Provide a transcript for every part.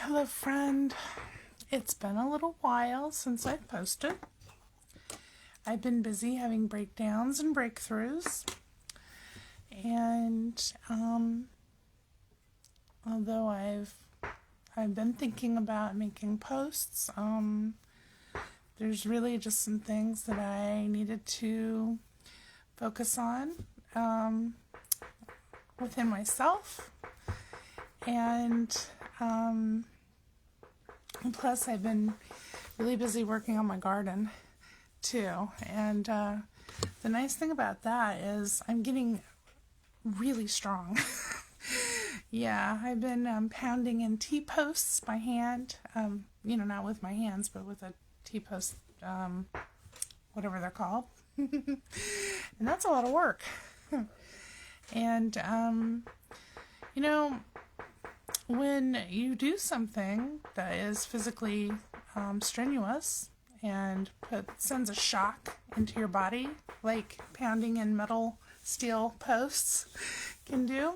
Hello, friend. It's been a little while since I've posted. I've been busy having breakdowns and breakthroughs, and although I've been thinking about making posts, there's really just some things that I needed to focus on within myself, and plus I've been really busy working on my garden too. And the nice thing about that is I'm getting really strong. Yeah, I've been pounding in T-posts by hand. Not with my hands, but with a T-post, whatever they're called. And that's a lot of work. And, when you do something that is physically strenuous and sends a shock into your body, like pounding in metal steel posts can do,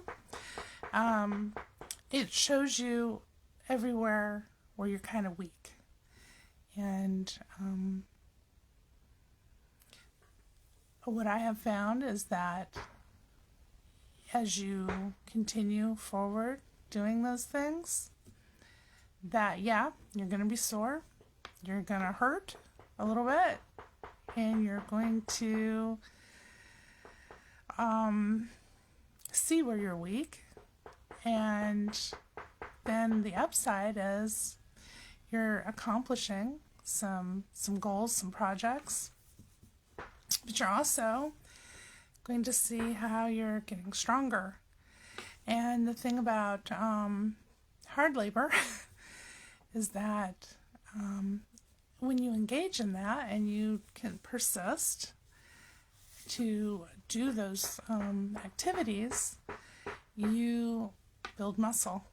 it shows you everywhere where you're kind of weak. And what I have found is that as you continue forward doing those things, that you're going to be sore, you're going to hurt a little bit, and you're going to see where you're weak. And then the upside is you're accomplishing some goals, some projects, but you're also going to see how you're getting stronger. And the thing about hard labor is that when you engage in that and you can persist to do those activities, you build muscle.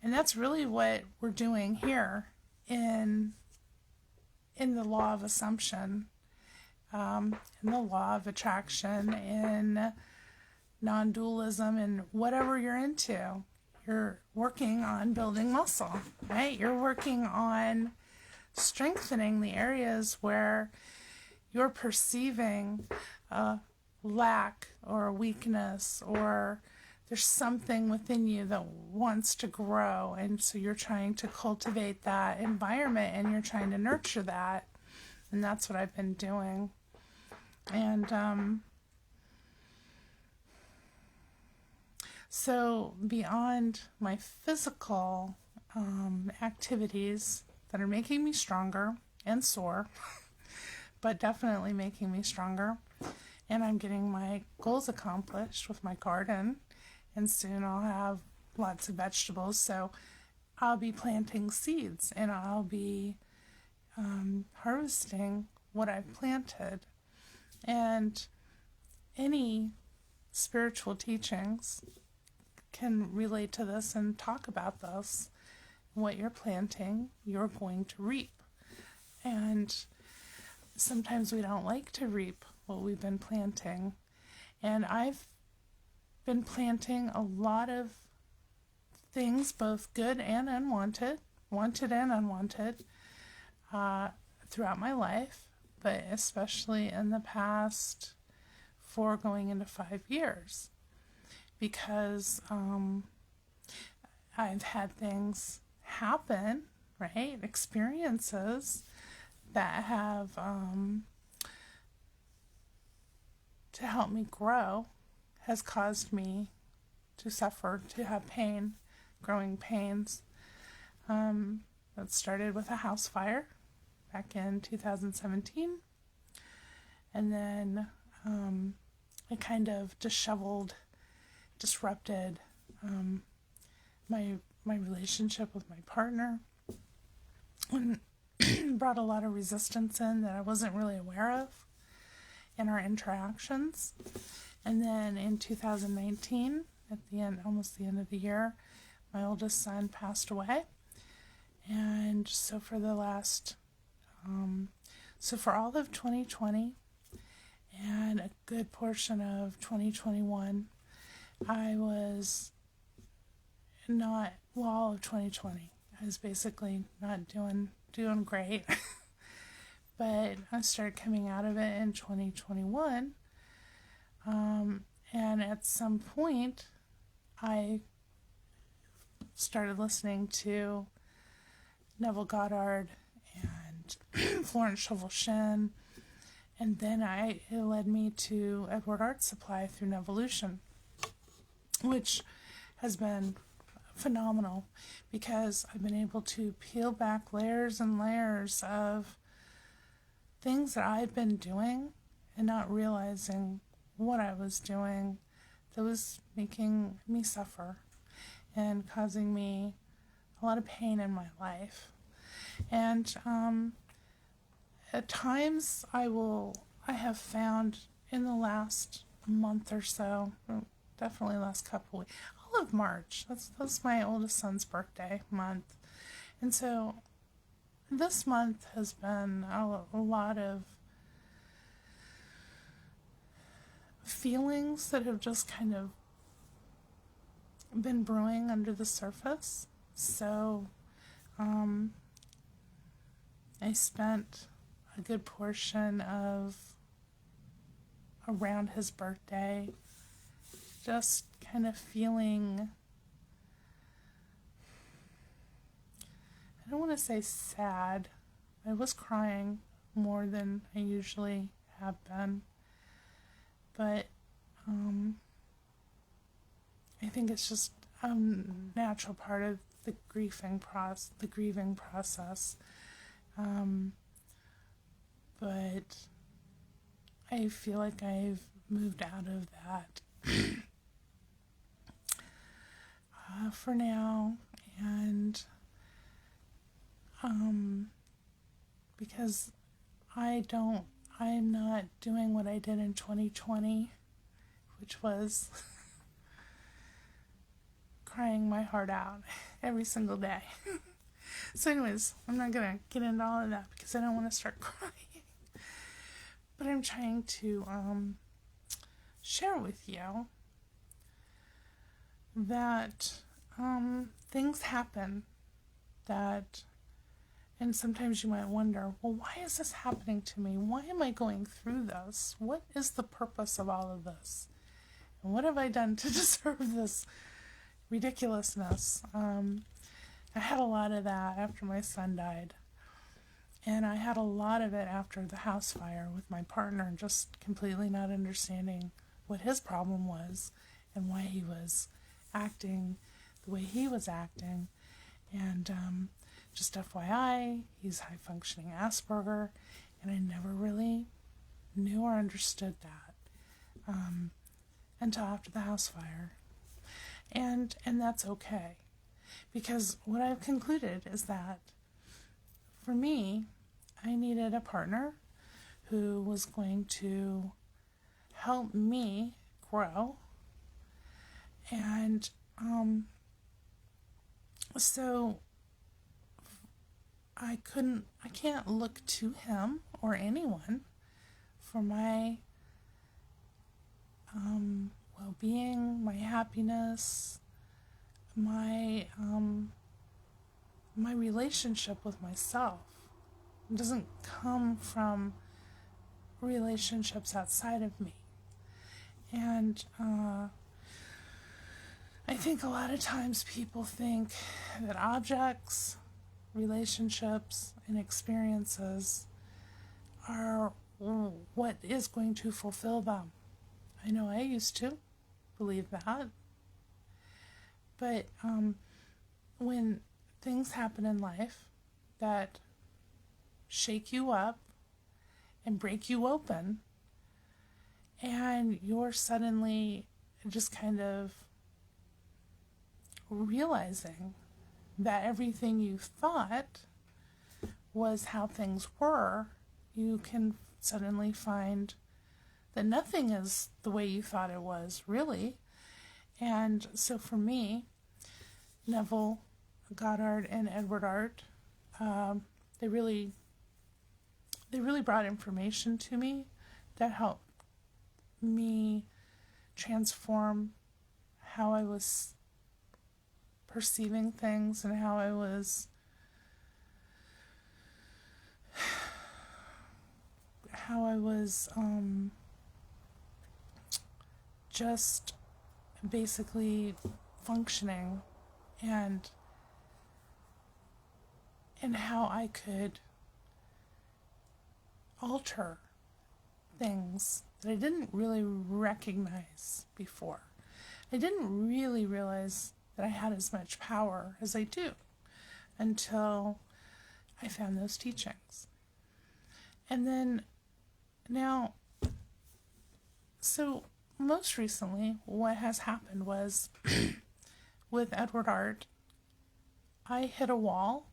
And that's really what we're doing here in the law of assumption, in the law of attraction, in non-dualism, and whatever you're into. You're working on building muscle, right? You're working on strengthening the areas where you're perceiving a lack or a weakness, or there's something within you that wants to grow, and so you're trying to cultivate that environment and you're trying to nurture that. And that's what I've been doing. And so beyond my physical activities that are making me stronger and sore, but definitely making me stronger, and I'm getting my goals accomplished with my garden, and soon I'll have lots of vegetables, so I'll be planting seeds and I'll be harvesting what I've planted. And any spiritual teachings can relate to this and talk about this. What you're planting, you're going to reap. And sometimes we don't like to reap what we've been planting. And I've been planting a lot of things, both good and unwanted, wanted and unwanted, throughout my life, but especially in the past 4 going into 5 years. Because I've had things happen, right? Experiences that have, to help me grow, has caused me to suffer, to have pain, growing pains. That started with a house fire back in 2017. And then it kind of disrupted my relationship with my partner, and brought a lot of resistance in that I wasn't really aware of in our interactions. And then in 2019, at the end, almost the end of the year, my oldest son passed away. And so for all of 2020 and a good portion of 2021, I was not, well, all of 2020, I was basically not doing great. But I started coming out of it in 2021. And at some point, I started listening to Neville Goddard and Florence Scovel Shinn, and then it led me to Edward Art Supply through Nevolution, which has been phenomenal because I've been able to peel back layers and layers of things that I've been doing and not realizing what I was doing that was making me suffer and causing me a lot of pain in my life. And at times I have found in the last month or so, definitely last couple weeks, all of March, that's my oldest son's birthday month. And so this month has been a lot of feelings that have just kind of been brewing under the surface. So I spent a good portion of around his birthday just kind of feeling, I don't want to say sad. I was crying more than I usually have been. But I think it's just a natural part of the grieving process. But I feel like I've moved out of that for now, and because I'm not doing what I did in 2020, which was crying my heart out every single day. So anyways, I'm not going to get into all of that because I don't want to start crying. But I'm trying to share with you that things happen that, and sometimes you might wonder, well, why is this happening to me? Why am I going through this? What is the purpose of all of this? And what have I done to deserve this ridiculousness? I had a lot of that after my son died. And I had a lot of it after the house fire with my partner, just completely not understanding what his problem was and why he was acting the way he was acting. And just FYI, he's high-functioning Asperger, and I never really knew or understood that until after the house fire. And that's okay, because what I've concluded is that for me, I needed a partner who was going to help me grow. And so I can't look to him or anyone for my well-being, my happiness, my relationship with myself. It doesn't come from relationships outside of me. And I think a lot of times people think that objects, relationships, and experiences are what is going to fulfill them. I know I used to believe that. But when things happen in life that shake you up and break you open, and you're suddenly just kind of realizing that everything you thought was how things were, you can suddenly find that nothing is the way you thought it was, really. And so for me, Neville Goddard and Edward Art, they really brought information to me that helped me transform how I was perceiving things and how I was how I was just basically functioning, and how I could alter things that I didn't really recognize before. I didn't really realize that I had as much power as I do until I found those teachings. And then now, so most recently, what has happened was with Edward Art, I hit a wall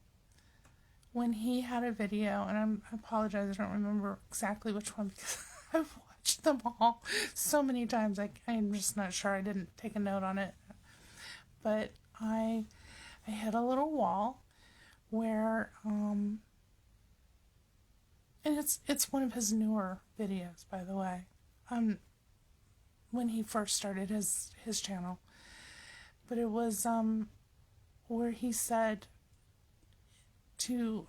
when he had a video, and I apologize, I don't remember exactly which one because I've watched them all so many times. I'm just not sure. I didn't take a note on it. But I hit a little wall where, and it's one of his newer videos, by the way, when he first started his channel. But it was where he said to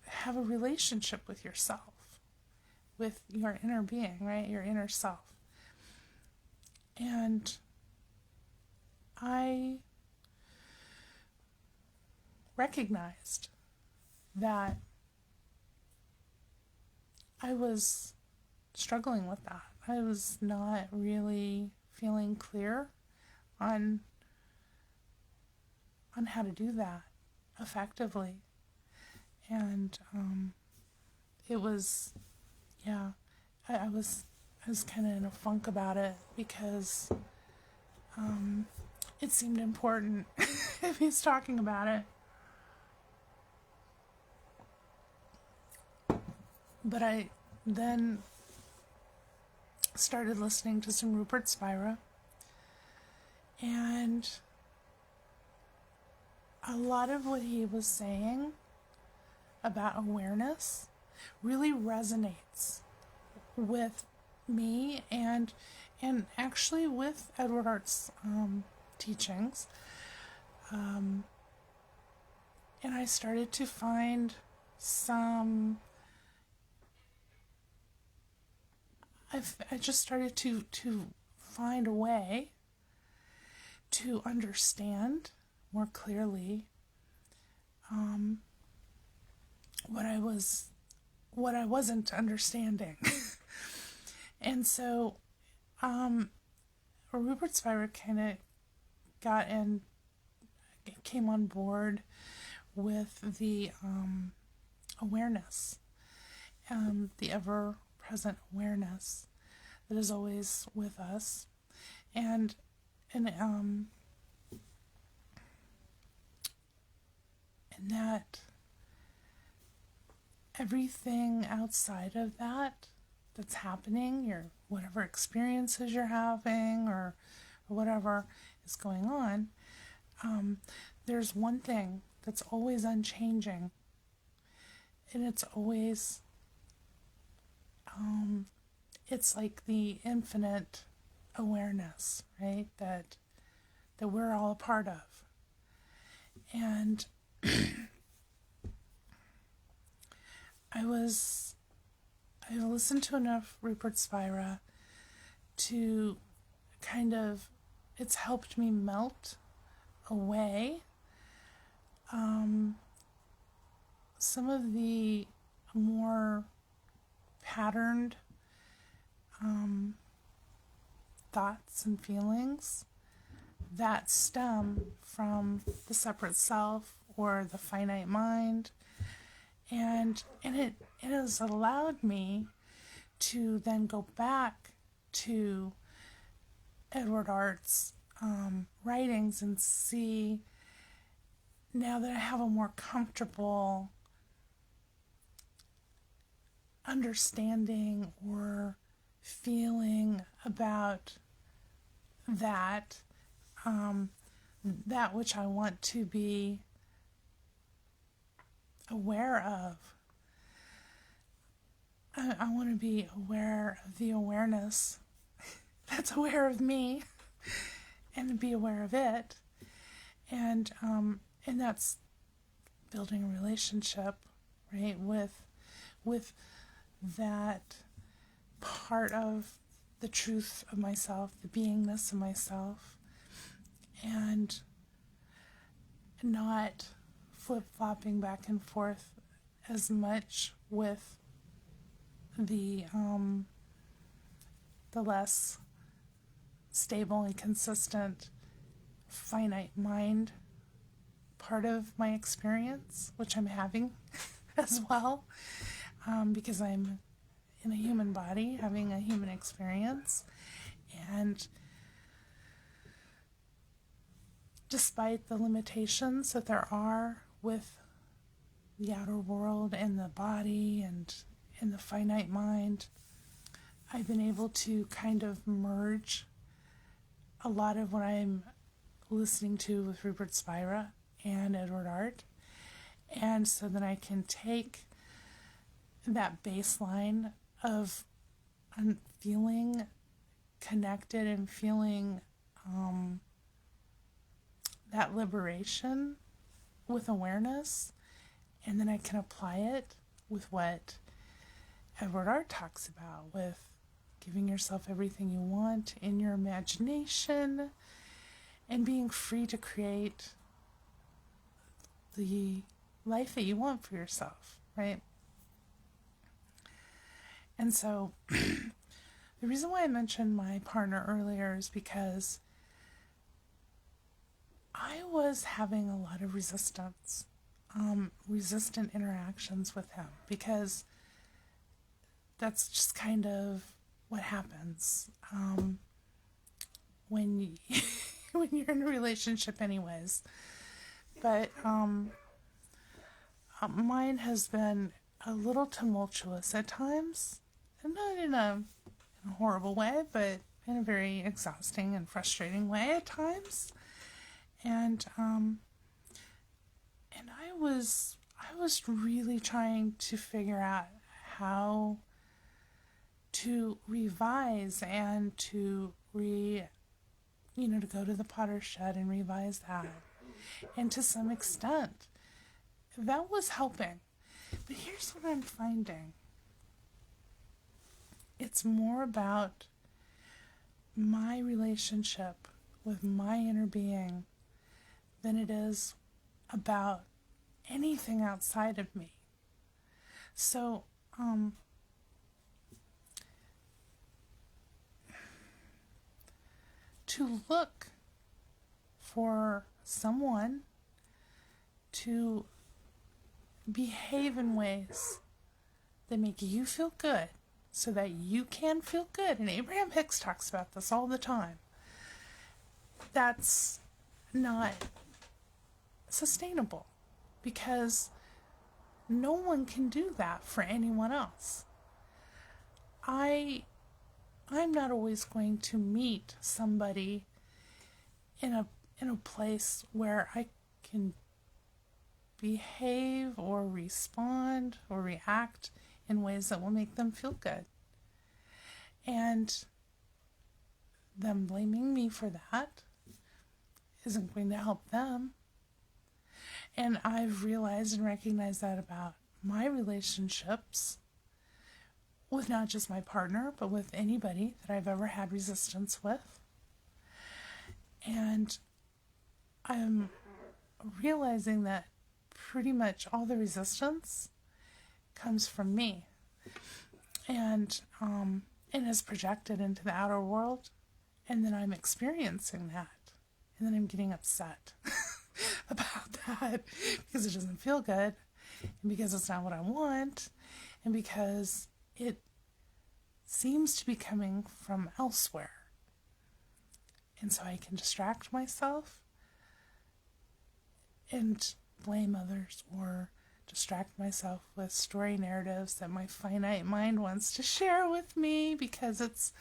have a relationship with yourself, with your inner being, right? Your inner self. And I recognized that I was struggling with that. I was not really feeling clear on how to do that effectively. And it was, yeah, I was kind of in a funk about it because it seemed important if he's talking about it. But I then started listening to some Rupert Spira, and a lot of what he was saying about awareness really resonates with me and actually with Edward Art's teachings. And I started to find I just started to find a way to understand more clearly what I wasn't understanding. And so Rupert Spira kind of came on board with the awareness, the ever-present awareness that is always with us, and that everything outside of that's happening, your whatever experiences you're having or whatever is going on, there's one thing that's always unchanging, and it's always it's like the infinite awareness, right, that we're all a part of. And I listened to enough Rupert Spira to kind of, it's helped me melt away some of the more patterned thoughts and feelings that stem from the separate self or the finite mind. And it has allowed me to then go back to Edward Art's writings and see, now that I have a more comfortable understanding or feeling about that, that which I want to be aware of. I want to be aware of the awareness that's aware of me, and to be aware of it, and that's building a relationship, right, with that part of the truth of myself, the beingness of myself, and not flip-flopping back and forth as much with the less stable and consistent finite mind part of my experience, which I'm having as well, because I'm in a human body having a human experience. And despite the limitations that there are with the outer world and the body and in the finite mind, I've been able to kind of merge a lot of what I'm listening to with Rupert Spira and Edward Art, and so that I can take that baseline of feeling connected and feeling that liberation with awareness, and then I can apply it with what Edward Art talks about, with giving yourself everything you want in your imagination and being free to create the life that you want for yourself, right? And so the reason why I mentioned my partner earlier is because I was having a lot of resistant interactions with him, because that's just kind of what happens when you, when you're in a relationship anyways. But mine has been a little tumultuous at times, and not in a horrible way, but in a very exhausting and frustrating way at times. And I was really trying to figure out how to revise and to to go to the potter's shed and revise that. And to some extent, that was helping. But here's what I'm finding. It's more about my relationship with my inner being than it is about anything outside of me. So, to look for someone to behave in ways that make you feel good so that you can feel good. And Abraham Hicks talks about this all the time. That's not sustainable, because no one can do that for anyone else. I'm not always going to meet somebody in a place where I can behave or respond or react in ways that will make them feel good. And them blaming me for that isn't going to help them. And I've realized and recognized that about my relationships with not just my partner, but with anybody that I've ever had resistance with. And I'm realizing that pretty much all the resistance comes from me, and is projected into the outer world, and then I'm experiencing that, and then I'm getting upset about that because it doesn't feel good, and because it's not what I want, and because it seems to be coming from elsewhere. And so I can distract myself and blame others, or distract myself with story narratives that my finite mind wants to share with me, because it's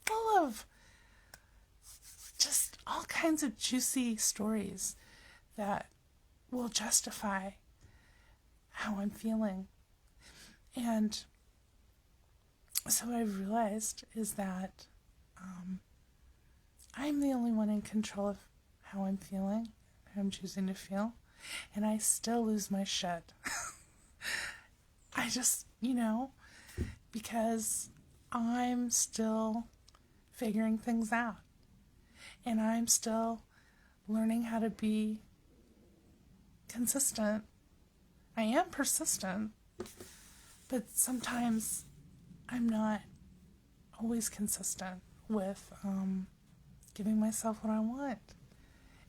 full of just all kinds of juicy stories that will justify how I'm feeling. And so what I've realized is that I'm the only one in control of how I'm feeling, how I'm choosing to feel, and I still lose my shit. I just, because I'm still figuring things out. And I'm still learning how to be consistent. I am persistent, but sometimes I'm not always consistent with giving myself what I want.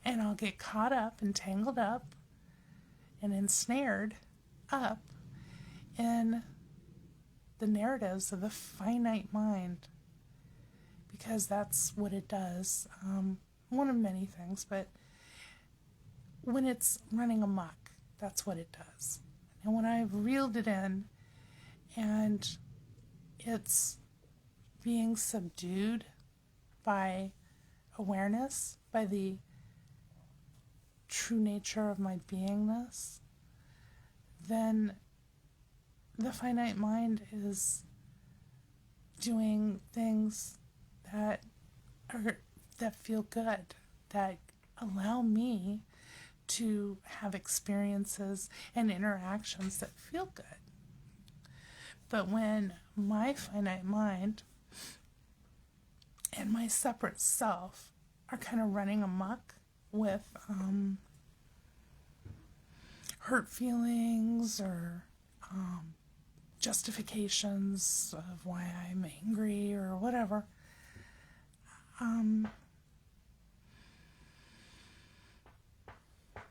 And I'll get caught up and tangled up and ensnared up in the narratives of the finite mind, because that's what it does. One of many things, but when it's running amok, that's what it does. And when I've reeled it in and it's being subdued by awareness, by the true nature of my beingness, then the finite mind is doing things that feel good, that allow me to have experiences and interactions that feel good. But when my finite mind and my separate self are kind of running amok with hurt feelings or justifications of why I'm angry or whatever,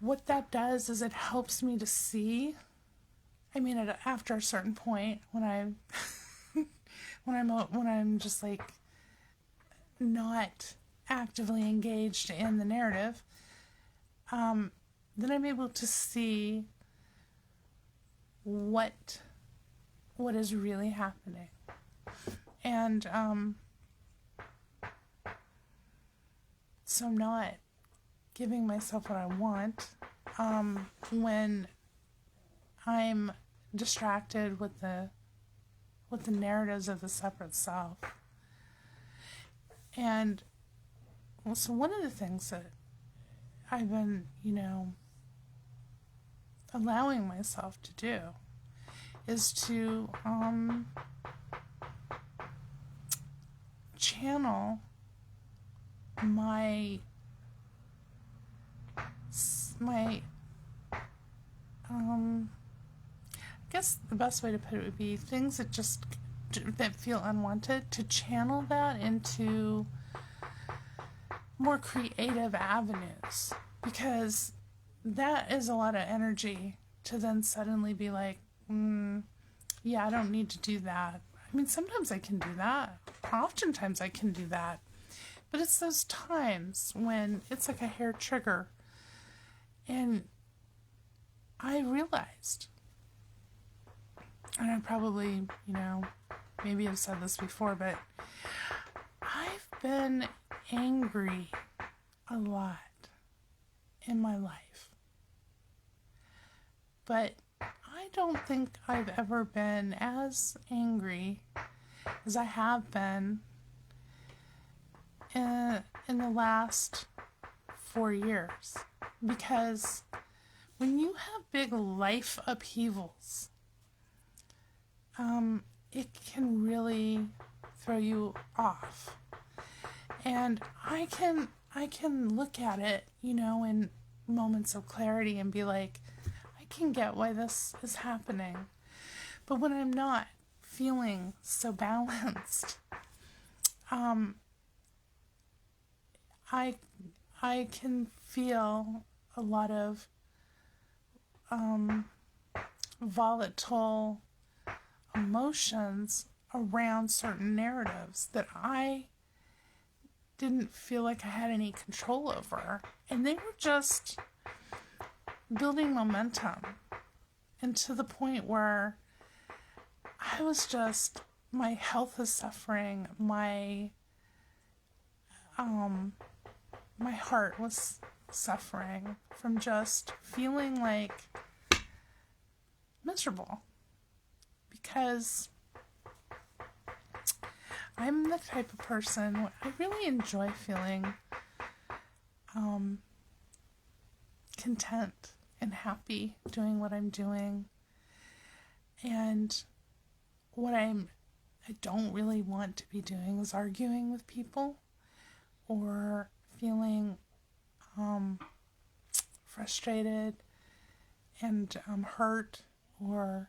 what that does is it helps me to see. I mean, after a certain point, when I'm just like not actively engaged in the narrative, then I'm able to see what is really happening. And so I'm not giving myself what I want when I'm distracted with the narratives of the separate self. And so one of the things that I've been, allowing myself to do is to channel my I guess the best way to put it would be things that feel unwanted, to channel that into more creative avenues, because that is a lot of energy to then suddenly be like, yeah, I don't need to do that. I mean, sometimes I can do that. Oftentimes I can do that. But it's those times when it's like a hair trigger. And I realized, and I probably, maybe I've said this before, but I've been angry a lot in my life. But I don't think I've ever been as angry as I have been in the last 4 years. Because when you have big life upheavals, it can really throw you off. And I can look at it, in moments of clarity and be like, I can get why this is happening. But when I'm not feeling so balanced, I can feel a lot of volatile emotions around certain narratives that I didn't feel like I had any control over. And they were just building momentum. And to the point where I was just, my health is suffering, my heart was suffering from just feeling like miserable, because I'm the type of person, I really enjoy feeling content and happy doing what I'm doing. And what I'm I don't really want to be doing is arguing with people or feeling frustrated and hurt or,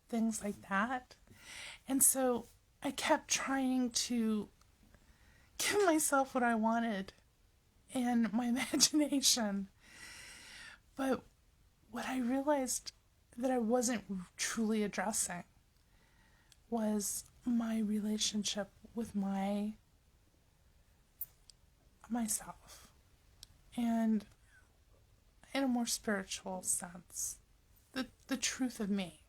things like that. And so I kept trying to give myself what I wanted in my imagination. But what I realized that I wasn't truly addressing was my relationship with myself, and in a more spiritual sense, the truth of me,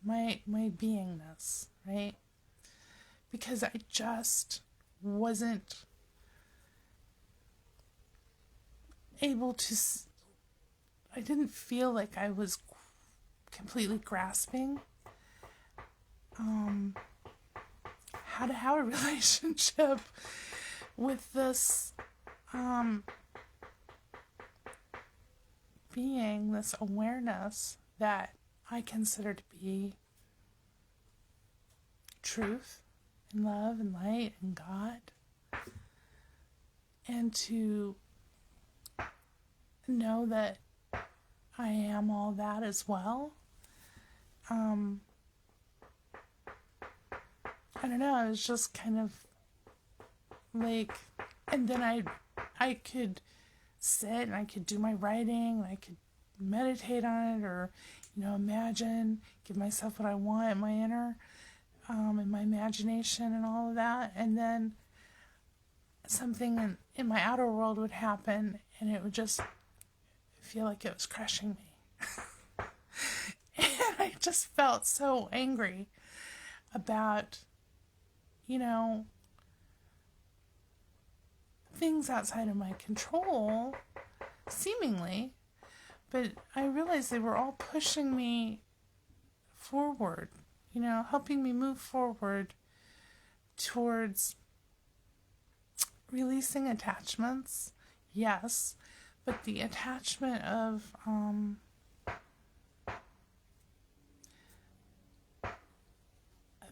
my beingness, right? Because I just wasn't able to. I didn't feel like I was completely grasping how to have a relationship with this being, this awareness that I consider to be truth and love and light and God, and to know that I am all that as well. I don't know, it was just kind of like, and then I could sit and I could do my writing, and I could meditate on it, or, imagine, give myself what I want in my inner, in my imagination and all of that. And then something in my outer world would happen, and it would just feel like it was crushing me. And I just felt so angry about, things outside of my control, seemingly, but I realized they were all pushing me forward, helping me move forward towards releasing attachments, yes, but the attachment of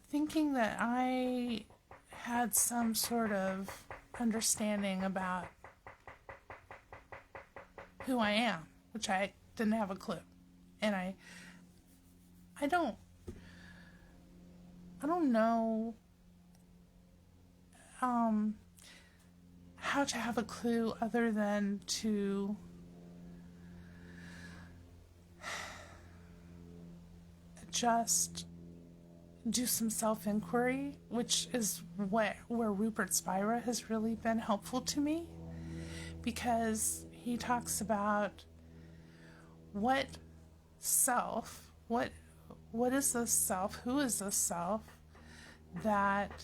thinking that I had some sort of understanding about who I am, which I didn't have a clue. And I don't know how to have a clue other than to just do some self-inquiry, which is where Rupert Spira has really been helpful to me, because he talks about what is this self, who is this self, that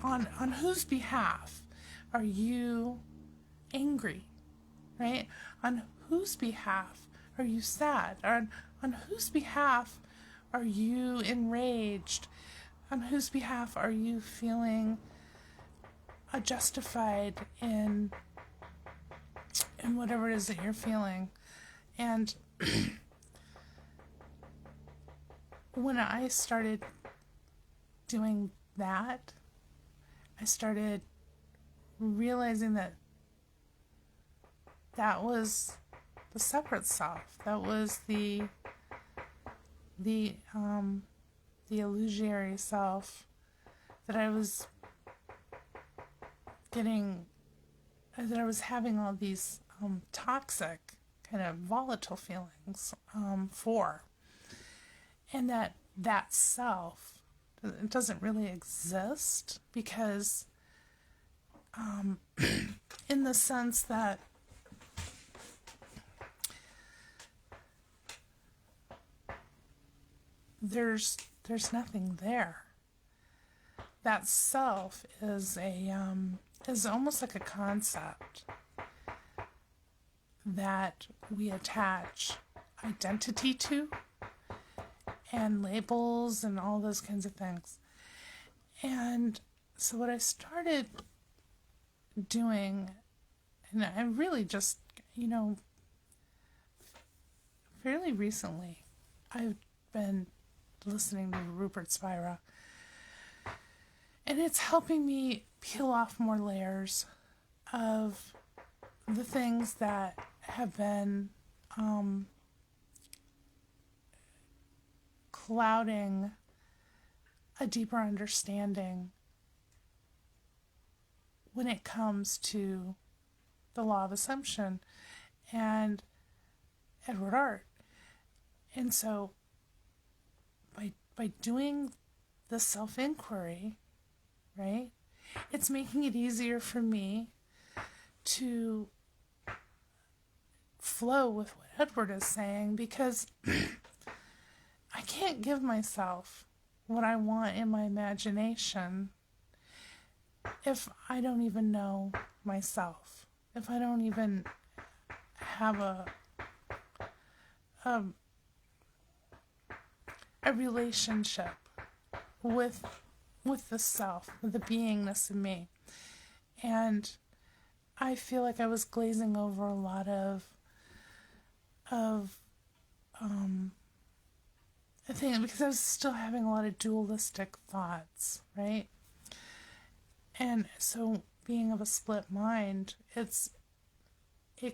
on whose behalf are you angry, right? On whose behalf are you sad? On whose behalf are you enraged? On whose behalf are you feeling justified in whatever it is that you're feeling? And when I started doing that, I started realizing that was the separate self. That was the illusory self that I was having all these toxic, kind of volatile feelings for. And that self, it doesn't really exist, because in the sense that there's nothing there. That self is is almost like a concept that we attach identity to, and labels and all those kinds of things. And so what I started doing, and I really just, fairly recently, I've been listening to Rupert Spira. And it's helping me peel off more layers of the things that have been clouding a deeper understanding when it comes to the law of assumption and Edward Art. And so by doing the self-inquiry, right, it's making it easier for me to flow with what Edward is saying, because I can't give myself what I want in my imagination if I don't even know myself, if I don't even have a relationship with the self, with the beingness in me. And I feel like I was glazing over a lot of I think because I was still having a lot of dualistic thoughts, right? And so being of a split mind, it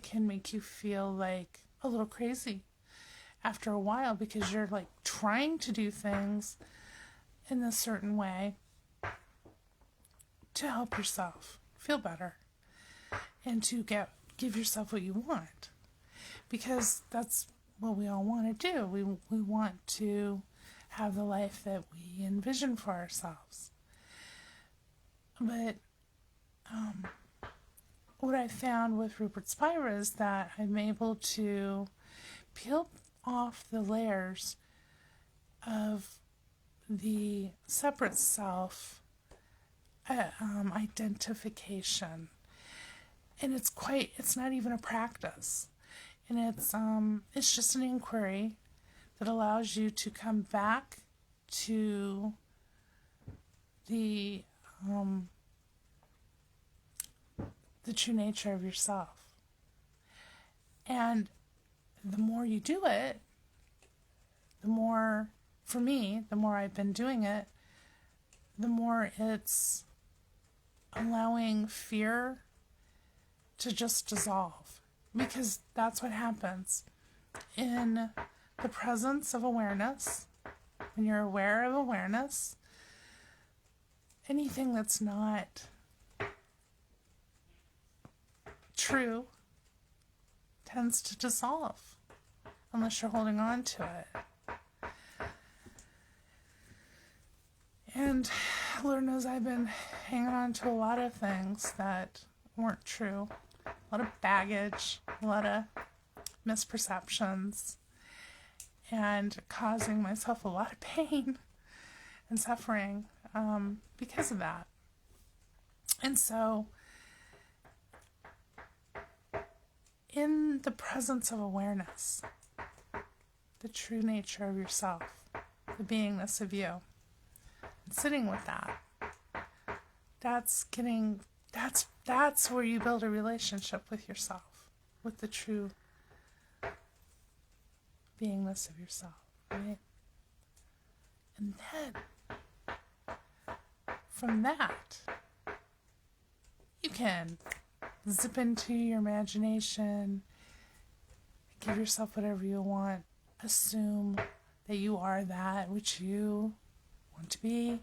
can make you feel like a little crazy after a while, because you're like trying to do things in a certain way to help yourself feel better and to give yourself what you want, because that's what we all want to do. We want to have the life that we envision for ourselves. But what I found with Rupert Spira is that I'm able to peel off the layers of the separate self identification, and it's not even a practice, and it's just an inquiry that allows you to come back to the true nature of yourself. And the more you do it, the more, for me, the more I've been doing it, the more it's allowing fear to just dissolve. Because that's what happens in the presence of awareness. When you're aware of awareness, anything that's not true tends to dissolve unless you're holding on to it. And Lord knows I've been hanging on to a lot of things that weren't true. A lot of baggage, a lot of misperceptions, and causing myself a lot of pain and suffering because of that. And so in the presence of awareness, the true nature of yourself, the beingness of you, and sitting with that, that's where you build a relationship with yourself, with the true beingness of yourself, right? And then from that, you can zip into your imagination, give yourself whatever you want, assume that you are that which you want to be,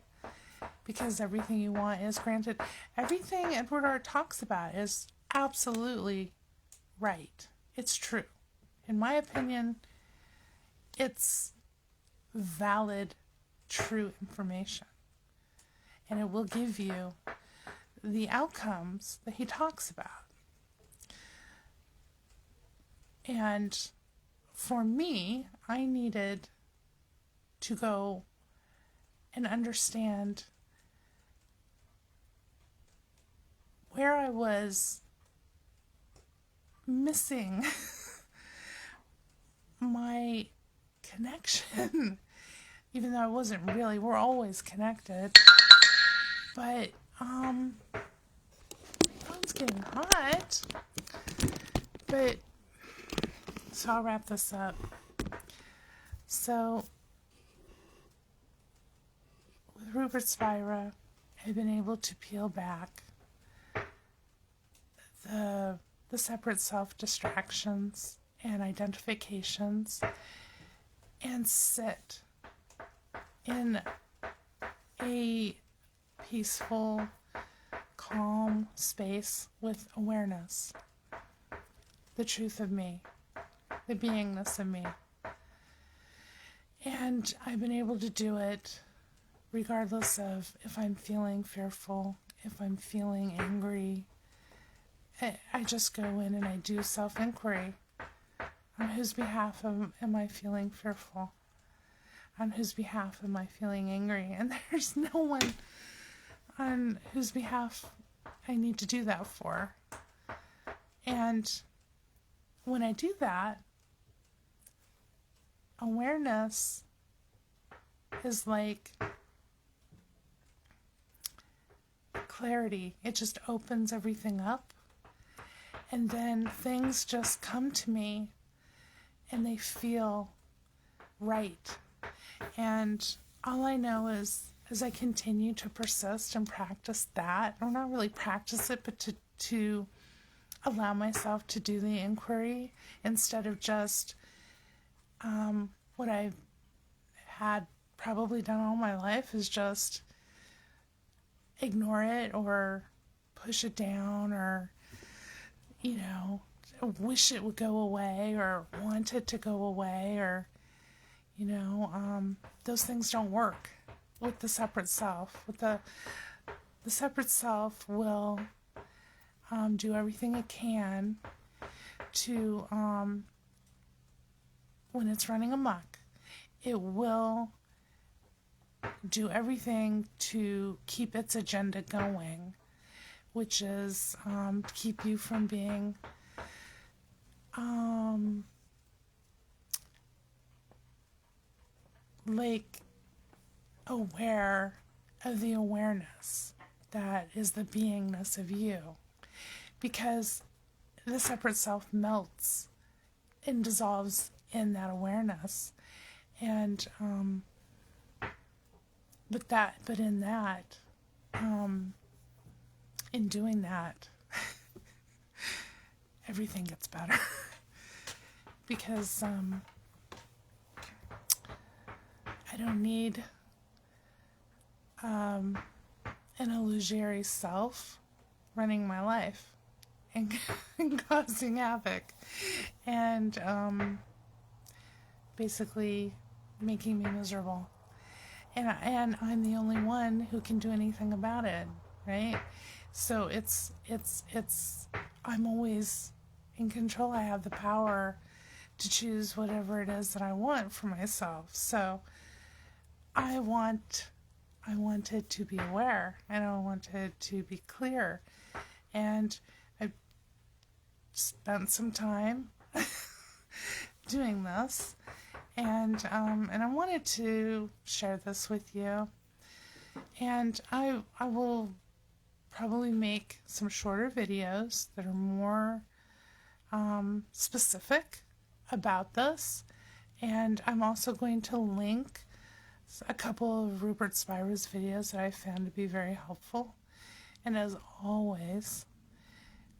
because everything you want is granted. Everything Edward Art talks about is absolutely right. It's true. In my opinion, it's valid, true information. And it will give you the outcomes that he talks about. And for me, I needed to go and understand where I was missing my connection, even though I wasn't really. We're always connected. But, it's getting hot. But, so I'll wrap this up. So, Rupert Spira, I've been able to peel back the separate self distractions and identifications and sit in a peaceful, calm space with awareness, the truth of me, the beingness of me. And I've been able to do it regardless of if I'm feeling fearful, if I'm feeling angry. I just go in and I do self-inquiry. On whose behalf am I feeling fearful? On whose behalf am I feeling angry? And there's no one on whose behalf I need to do that for. And when I do that, awareness is like clarity. It just opens everything up. And then things just come to me and they feel right. And all I know is as I continue to persist and practice that, or not really practice it, but to allow myself to do the inquiry instead of just what I've had probably done all my life is just ignore it or push it down or, wish it would go away or want it to go away or, those things don't work with the separate self. With the separate self will do everything it can to, when it's running amok, it will do everything to keep its agenda going, which is keep you from being aware of the awareness that is the beingness of you, because the separate self melts and dissolves in that awareness. And in doing that, everything gets better. Because I don't need an illusory self running my life and causing havoc and basically making me miserable. And I'm the only one who can do anything about it, right? So it's I'm always in control. I have the power to choose whatever it is that I want for myself. So I want it to be aware, and I want it to be clear. And I spent some time doing this, and I wanted to share this with you. And I will probably make some shorter videos that are more specific about this. And I'm also going to link a couple of Rupert Spira's videos that I found to be very helpful. And as always,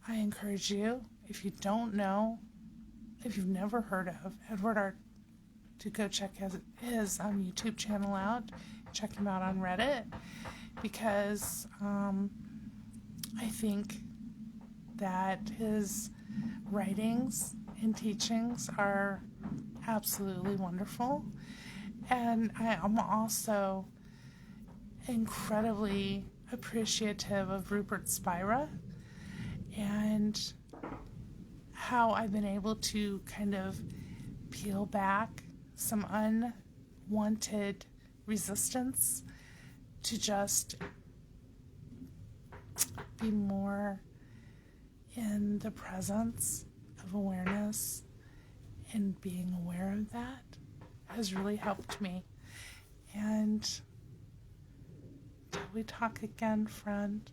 I encourage you, if you don't know, if you've never heard of Edward Art, to go check his YouTube channel out. Check him out on Reddit, because I think that his writings and teachings are absolutely wonderful. And I am also incredibly appreciative of Rupert Spira and how I've been able to kind of peel back some unwanted resistance to just be more in the presence of awareness, and being aware of that has really helped me. And till we talk again, friend,